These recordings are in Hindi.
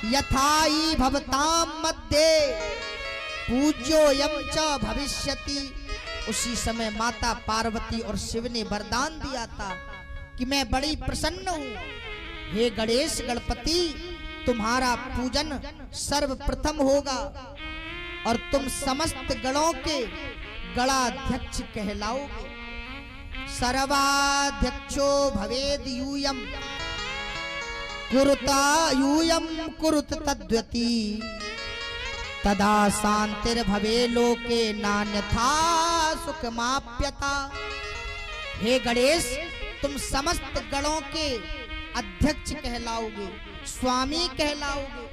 यथाई भवताम मध्ये पूज्योयम च भविष्यति। उसी समय माता पार्वती और शिव ने वरदान दिया था कि मैं बड़ी प्रसन्न हूँ। हे गणेश गणपति, तुम्हारा पूजन सर्वप्रथम होगा और तुम समस्त गणों के गणाध्यक्ष कहलाओगे। सर्वाध्यक्षो भवेद यूयम कुरुता यूयम कुरुत तद्वती तदा शांतिर्भवे लोके नान्यथा सुखमाप्यता। हे गणेश, तुम समस्त गणों के अध्यक्ष कहलाओगे, स्वामी कहलाओगे।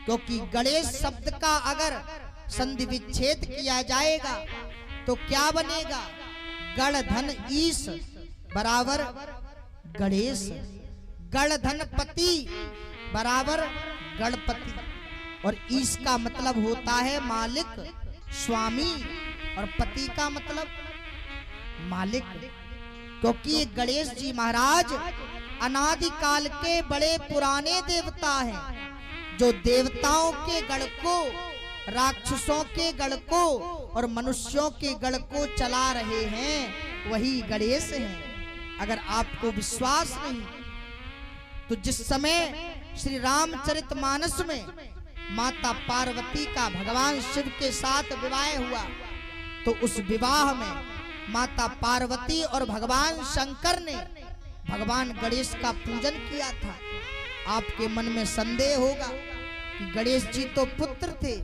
क्योंकि गणेश शब्द का अगर संधि विच्छेद किया जाएगा तो क्या बनेगा? गण धन ईश बराबर गणेश, गण धन पति बराबर गणपति। और ईश का मतलब होता है मालिक, स्वामी, और पति का मतलब मालिक। क्योंकि ये गणेश जी महाराज अनादिकाल के बड़े पुराने देवता हैं, जो देवताओं के गण को, राक्षसों के गण को और मनुष्यों के गण को चला रहे हैं, वही गणेश हैं। अगर आपको विश्वास नहीं तो जिस समय श्री रामचरितमानस में माता पार्वती का भगवान शिव के साथ विवाह हुआ, तो उस विवाह में माता पार्वती और भगवान शंकर ने भगवान गणेश का पूजन किया था। आपके मन में संदेह होगा कि गणेश जी तो पुत्र थे,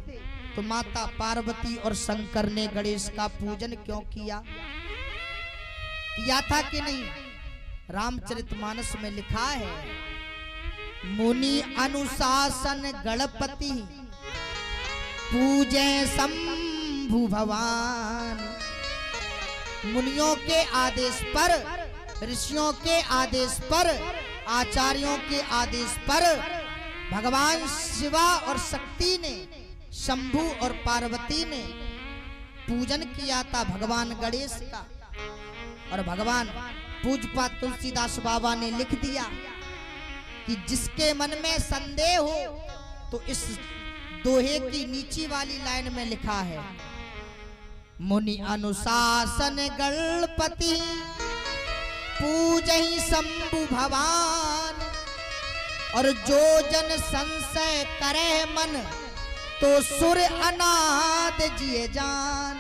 तो माता पार्वती और शंकर ने गणेश का पूजन क्यों किया? किया था कि नहीं? रामचरितमानस में लिखा है, मुनि अनुशासन गणपति पूजे शंभु भगवान। मुनियों के आदेश पर, ऋषियों के आदेश पर, आचार्यों के आदेश पर भगवान शिवा और शक्ति ने, शंभु और पार्वती ने पूजन किया था भगवान गणेश का। और भगवान पूज्यपाद तुलसीदास बाबा ने लिख दिया कि जिसके मन में संदेह हो तो इस दोहे की नीची वाली लाइन में लिखा है, मुनि अनुशासन गणपति पूजहि शंभु भगवान। और जो जन संशय करे मन तो सुर अनाद जिए जान।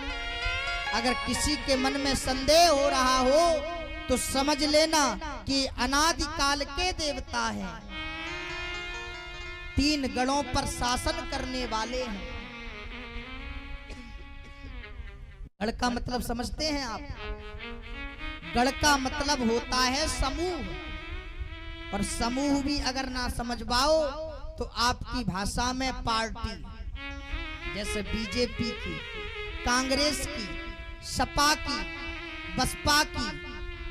अगर किसी के मन में संदेह हो रहा हो तो समझ लेना कि अनादिकाल के देवता हैं, तीन गणों पर शासन करने वाले हैं। गण का मतलब समझते हैं आप? गण का मतलब होता है समूह, और समूह भी अगर ना समझ पाओ तो आपकी भाषा में पार्टी, जैसे बीजेपी की, कांग्रेस की, सपा की, बसपा की,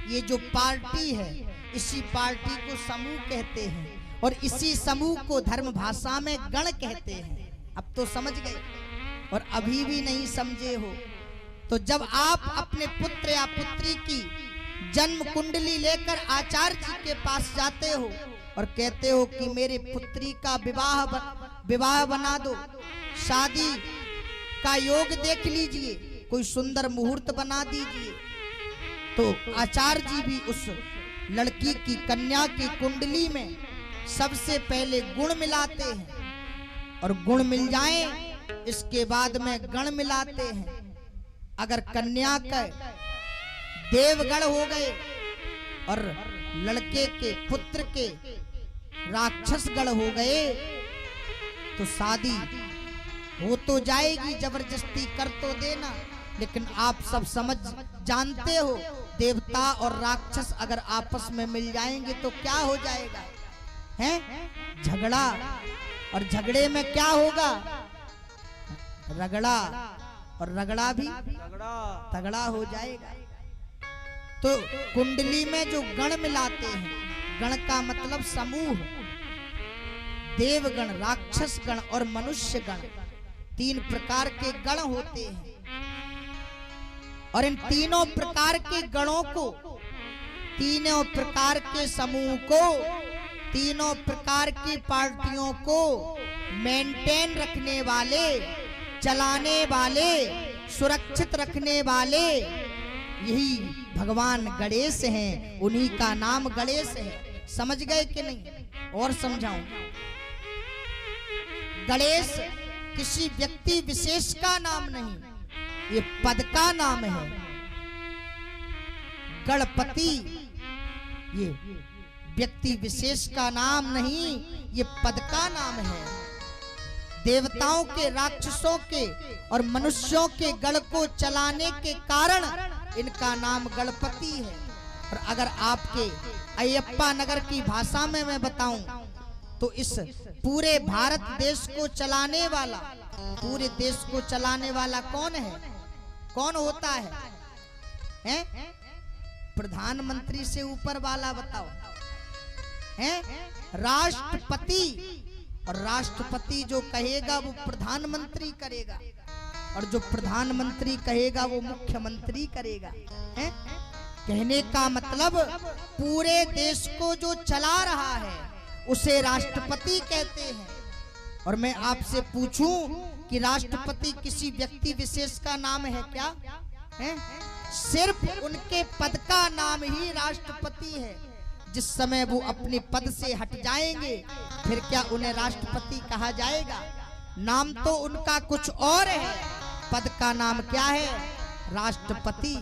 ये जो पार्टी है, इसी पार्टी को समूह कहते हैं, और इसी समूह को धर्म भाषा में गण कहते हैं। अब तो समझ गए, और अभी भी नहीं समझे हो तो जब आप अपने पुत्र या पुत्री की जन्म कुंडली लेकर आचार्य जी के पास जाते हो और कहते हो कि मेरी पुत्री का विवाह बना दो, शादी का योग देख लीजिए, कोई सुंदर मुहूर्त बना दीजिए, तो आचार्य जी भी उस लड़की की, कन्या की कुंडली में सबसे पहले गुण मिलाते हैं, और गुण मिल जाएं इसके बाद में गण मिलाते हैं। अगर कन्या का देवगण हो गए और लड़के के पुत्र के राक्षस गण हो गए तो शादी हो तो जाएगी, जबरदस्ती कर तो देना, लेकिन आप सब समझ जानते हो देवता और राक्षस अगर आपस में मिल जाएंगे तो क्या हो जाएगा? हैं? झगड़ा, और झगड़े में क्या होगा? रगड़ा, और रगड़ा भी तगड़ा हो जाएगा। तो कुंडली में जो गण मिलाते हैं, गण का मतलब समूह, देवगण, राक्षस गण और मनुष्य गण, तीन प्रकार के गण होते हैं। और इन तीनों प्रकार के गणों को, तीनों प्रकार के समूह को, तीनों प्रकार की पार्टियों को मेंटेन रखने वाले, चलाने वाले, सुरक्षित रखने वाले यही भगवान गणेश हैं। उन्हीं का नाम गणेश है। समझ गए कि नहीं? और समझाऊं। गणेश किसी व्यक्ति विशेष का नाम नहीं, ये पद का नाम है। गणपति ये व्यक्ति विशेष का नाम नहीं, ये पद का नाम है। देवताओं के, राक्षसों के और मनुष्यों के गण को चलाने के कारण इनका नाम गणपति है। और अगर आपके अयप्पा नगर की भाषा में मैं बताऊं तो इस पूरे भारत देश को चलाने वाला, पूरे देश को चलाने वाला कौन है? कौन होता है? हैं? प्रधानमंत्री से ऊपर वाला बताओ। हैं? राष्ट्रपति। और राष्ट्रपति जो कहेगा वो प्रधानमंत्री करेगा, और जो प्रधानमंत्री कहेगा वो मुख्यमंत्री करेगा। हैं? कहने का मतलब पूरे देश को जो चला रहा है उसे राष्ट्रपति कहते हैं। और मैं आपसे पूछूं कि राष्ट्रपति किसी व्यक्ति विशेष का नाम है क्या? है? सिर्फ उनके पद का नाम ही राष्ट्रपति है। जिस समय वो अपने पद से हट जाएंगे फिर क्या उन्हें राष्ट्रपति कहा जाएगा? नाम तो उनका कुछ और है, पद का नाम क्या है? राष्ट्रपति।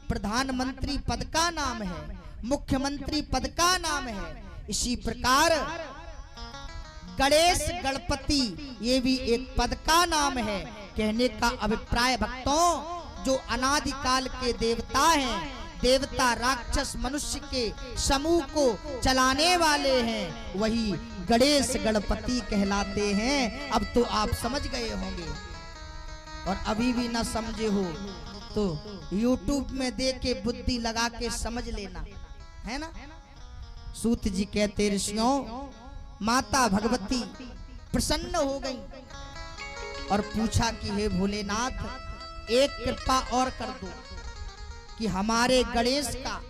प्रधानमंत्री पद का नाम है, मुख्यमंत्री पद का नाम है। इसी प्रकार गणेश, गणपति ये भी एक पद का नाम है। कहने का अभिप्राय भक्तों, जो अनादिकाल के देवता हैं, देवता राक्षस मनुष्य के समूह को चलाने वाले हैं, वही गणेश गणपति कहलाते हैं। अब तो आप समझ गए होंगे, और अभी भी ना समझे हो तो YouTube में देख के बुद्धि लगा के समझ लेना, है ना। सूत जी कहते, ऋषियों माता भगवती प्रसन्न हो गई और पूछा कि हे भोलेनाथ, एक कृपा और कर दो कि हमारे गणेश का